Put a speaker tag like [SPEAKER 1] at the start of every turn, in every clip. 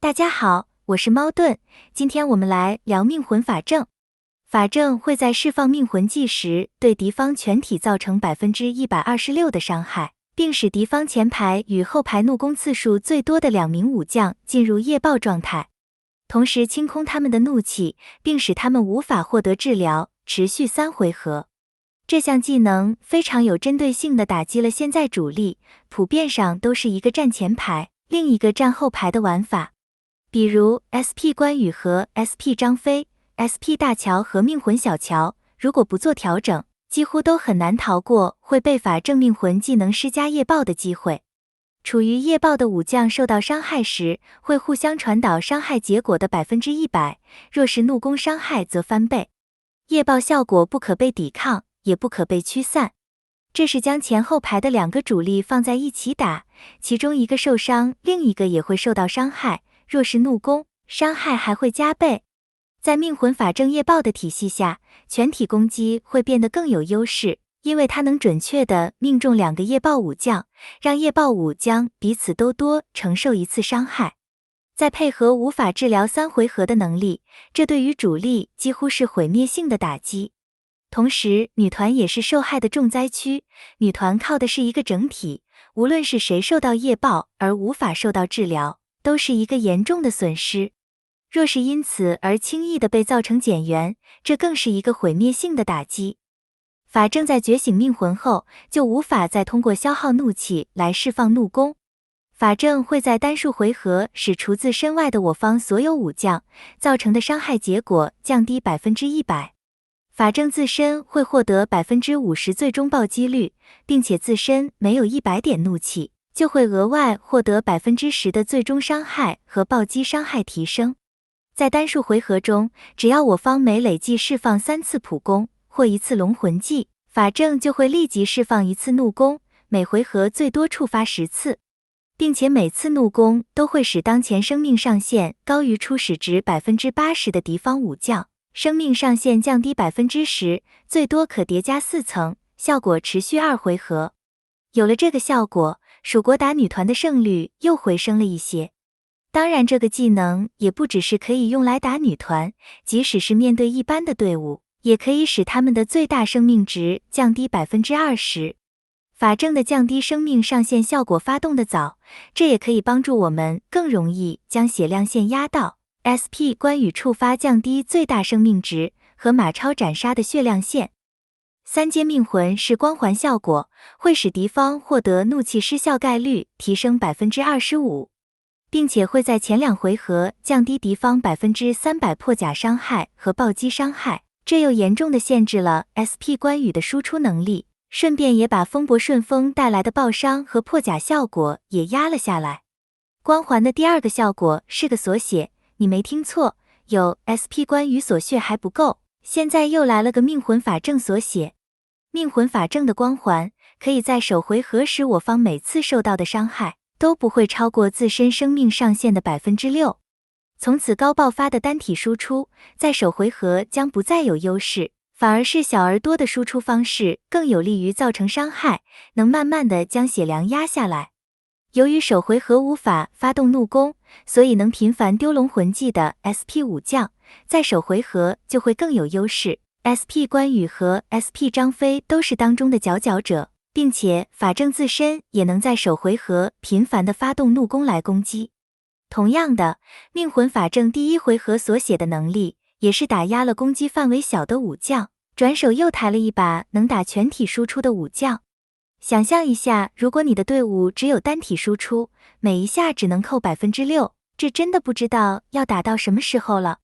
[SPEAKER 1] 大家好，我是猫盾，今天我们来聊命魂法阵。法阵会在释放命魂技时，对敌方全体造成126%的伤害，并使敌方前排与后排怒攻次数最多的2名武将进入夜爆状态，同时清空他们的怒气，并使他们无法获得治疗，持续3回合。这项技能非常有针对性地打击了现在主力，普遍上都是一个站前排，另一个站后排的玩法。比如 SP 关羽和 SP 张飞、SP 大乔和命魂小乔，如果不做调整，几乎都很难逃过会被法阵命魂技能施加夜爆的机会。处于夜爆的武将受到伤害时，会互相传导伤害结果的100%，若是怒攻伤害则翻倍。夜爆效果不可被抵抗，也不可被驱散。这是将前后排的2个主力放在一起打，其中一个受伤，另一个也会受到伤害。若是怒攻，伤害还会加倍。在命魂法阵夜爆的体系下，全体攻击会变得更有优势，因为它能准确地命中2个夜爆武将，让夜爆武将彼此都多承受1次伤害。再配合无法治疗3回合的能力，这对于主力几乎是毁灭性的打击。同时，女团也是受害的重灾区，女团靠的是一个整体，无论是谁受到夜爆而无法受到治疗，都是一个严重的损失。若是因此而轻易的被造成减员，这更是一个毁灭性的打击。法阵在觉醒命魂后，就无法再通过消耗怒气来释放怒攻。法阵会在单数回合使除自身外的我方所有武将造成的伤害结果降低100%。法阵自身会获得50%最终爆击率，并且自身没有100点怒气，就会额外获得10%的最终伤害和暴击伤害提升。在单数回合中，只要我方每累计释放3次普攻或1次龙魂技，法阵就会立即释放1次怒攻，每回合最多触发10次，并且每次怒攻都会使当前生命上限高于初始值80%的敌方武将，生命上限降低10%，最多可叠加4层，效果持续2回合。有了这个效果，蜀国打女团的胜率又回升了一些。当然，这个技能也不只是可以用来打女团，即使是面对一般的队伍，也可以使他们的最大生命值降低20%。法阵的降低生命上限效果发动的早，这也可以帮助我们更容易将血量线压到 SP 关羽触发降低最大生命值和马超斩杀的血量线。3阶命魂是光环效果，会使敌方获得怒气失效概率提升25%，并且会在前2回合降低敌方300%破甲伤害和暴击伤害，这又严重的限制了 SP 关羽的输出能力，顺便也把风伯顺风带来的爆伤和破甲效果也压了下来。光环的第2个效果是个锁血，你没听错，有 SP 关羽锁血还不够，现在又来了个命魂法阵锁血。命魂法阵的光环可以在首回合时我方每次受到的伤害都不会超过自身生命上限的6%，从此高爆发的单体输出在首回合将不再有优势，反而是小而多的输出方式更有利于造成伤害，能慢慢的将血量压下来。由于首回合无法发动怒攻，所以能频繁丢龙魂技的 SP 武将在首回合就会更有优势。SP 关羽和 SP 张飞都是当中的佼佼者，并且法阵自身也能在首回合频繁地发动怒攻来攻击。同样的，命魂法阵第1回合所写的能力也是打压了攻击范围小的武将，转手又抬了一把能打全体输出的武将。想象一下，如果你的队伍只有单体输出，每一下只能扣6%，这真的不知道要打到什么时候了。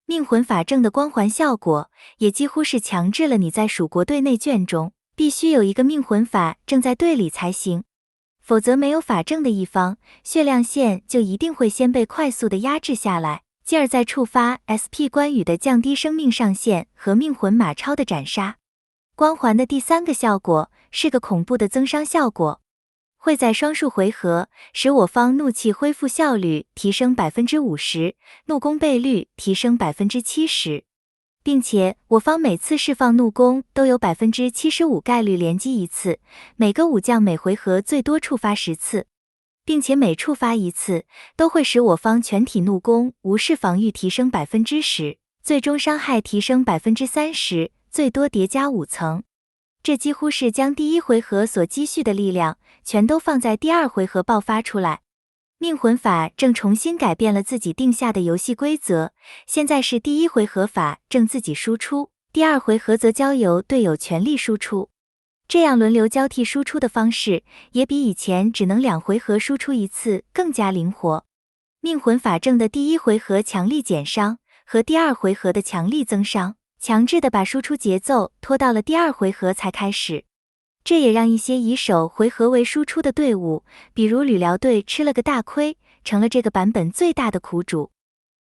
[SPEAKER 1] 命魂法阵的光环效果也几乎是强制了你在蜀国队内卷中必须有一个命魂法阵在队里才行，否则没有法阵的一方，血量线就一定会先被快速的压制下来，继而再触发 SP 关羽的降低生命上限和命魂马超的斩杀。光环的第3个效果是个恐怖的增伤效果，会在双数回合使我方怒气恢复效率提升50%，怒攻倍率提升70%，并且我方每次释放怒攻都有75%概率连击1次，每个武将每回合最多触发10次。并且每触发一次，都会使我方全体怒攻无视防御提升 10%， 最终伤害提升 30%， 最多叠加5层。这几乎是将第一回合所积蓄的力量，全都放在第二回合爆发出来。命魂法正重新改变了自己定下的游戏规则，现在是第一回合法正自己输出，第二回合则交由队友全力输出。这样轮流交替输出的方式，也比以前只能2回合输出一次更加灵活。命魂法正的第一回合强力减伤和第二回合的强力增伤，强制的把输出节奏拖到了第二回合才开始。这也让一些以首回合为输出的队伍，比如旅寮队吃了个大亏，成了这个版本最大的苦主。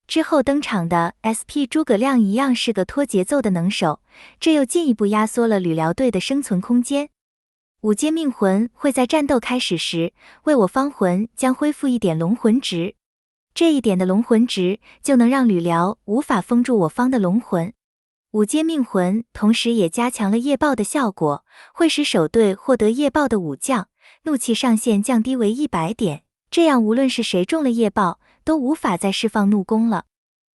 [SPEAKER 1] 之后登场的 SP 诸葛亮一样是个拖节奏的能手，这又进一步压缩了旅寮队的生存空间。5阶命魂会在战斗开始时，为我方魂将恢复1点龙魂值，这1点的龙魂值就能让旅寮无法封住我方的龙魂。5阶命魂同时也加强了夜爆的效果，会使首队获得夜爆的武将，怒气上限降低为100点，这样无论是谁中了夜爆，都无法再释放怒攻了。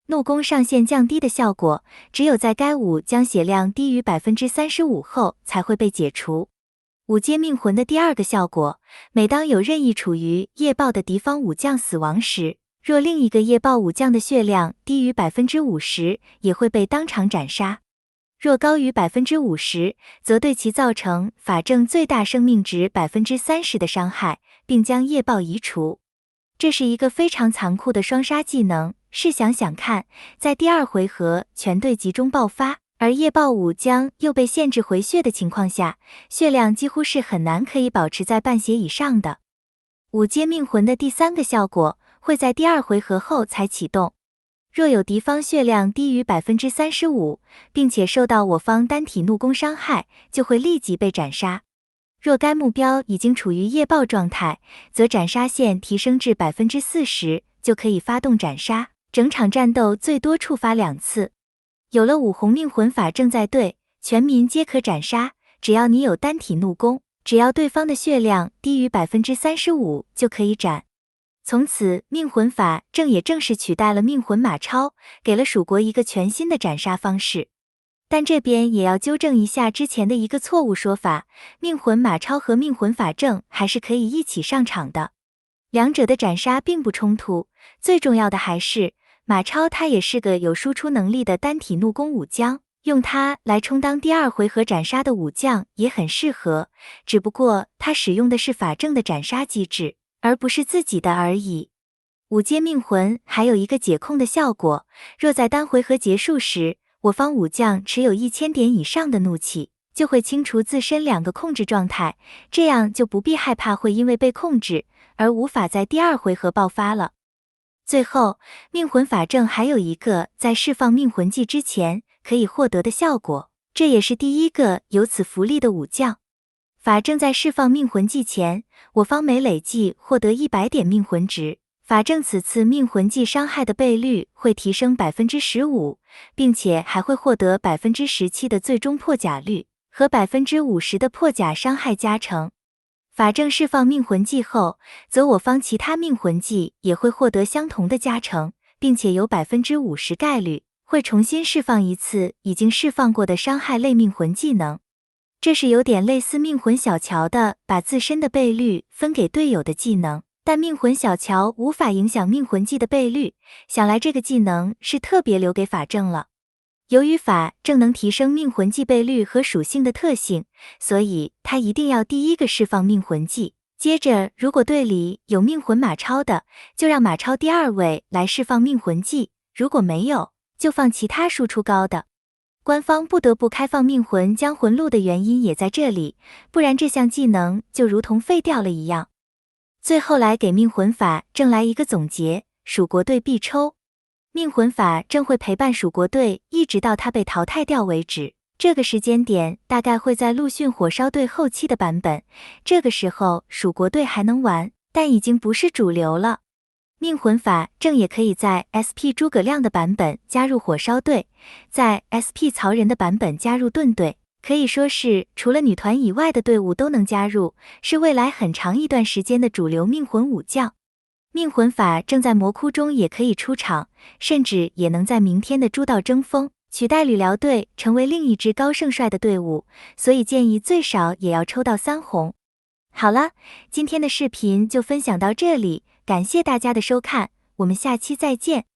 [SPEAKER 1] 怒攻上限降低的效果，只有在该武将血量低于 35% 后才会被解除。5阶命魂的第二个效果，每当有任意处于夜爆的敌方武将死亡时，若另一个夜爆武将的血量低于 50%， 也会被当场斩杀。若高于 50%， 则对其造成法正最大生命值 30% 的伤害，并将夜爆移除。这是一个非常残酷的双杀技能，试想想看，在第二回合全队集中爆发，而夜爆武将又被限制回血的情况下，血量几乎是很难可以保持在半血以上的。5阶命魂的第三个效果会在第二回合后才启动。若有敌方血量低于 35%， 并且受到我方单体怒攻伤害，就会立即被斩杀。若该目标已经处于夜爆状态，则斩杀线提升至 40%， 就可以发动斩杀，整场战斗最多触发2次。有了5红命魂法正在队，全民皆可斩杀，只要你有单体怒攻，只要对方的血量低于 35% 就可以斩。从此，命魂法正也正式取代了命魂马超，给了蜀国一个全新的斩杀方式。但这边也要纠正一下之前的一个错误说法，命魂马超和命魂法正还是可以一起上场的，两者的斩杀并不冲突。最重要的还是，马超他也是个有输出能力的单体怒攻武将，用它来充当第二回合斩杀的武将也很适合，只不过他使用的是法正的斩杀机制，而不是自己的而已。5阶命魂还有一个解控的效果，若在单回合结束时，我方武将持有1000点以上的怒气，就会清除自身2个控制状态，这样就不必害怕会因为被控制而无法在第二回合爆发了。最后，命魂法正还有一个在释放命魂技之前可以获得的效果，这也是第一个有此福利的武将。法正在释放命魂技前，我方每累计获得100点命魂值，法正此次命魂技伤害的倍率会提升 15%， 并且还会获得 17% 的最终破甲率和 50% 的破甲伤害加成。法正释放命魂技后，则我方其他命魂技也会获得相同的加成，并且有 50% 概率会重新释放一次已经释放过的伤害类命魂技能。这是有点类似命魂小乔的把自身的倍率分给队友的技能，但命魂小乔无法影响命魂技的倍率，想来这个技能是特别留给法正了。由于法正能提升命魂技倍率和属性的特性，所以他一定要第一个释放命魂技，接着如果队里有命魂马超的，就让马超第二位来释放命魂技，如果没有，就放其他输出高的。官方不得不开放命魂将魂路的原因也在这里，不然这项技能就如同废掉了一样。最后来给命魂法正来一个总结，蜀国队必抽。命魂法正会陪伴蜀国队一直到他被淘汰掉为止，这个时间点大概会在陆逊火烧队后期的版本，这个时候蜀国队还能玩，但已经不是主流了。命魂法正也可以在 SP 诸葛亮的版本加入火烧队，在 SP 曹仁的版本加入盾队，可以说是除了女团以外的队伍都能加入，是未来很长一段时间的主流命魂武将。命魂法正在魔窟中也可以出场，甚至也能在明天的朱道争锋，取代旅辽队成为另一支高盛帅的队伍，所以建议最少也要抽到3红。好了，今天的视频就分享到这里，感谢大家的收看，我们下期再见。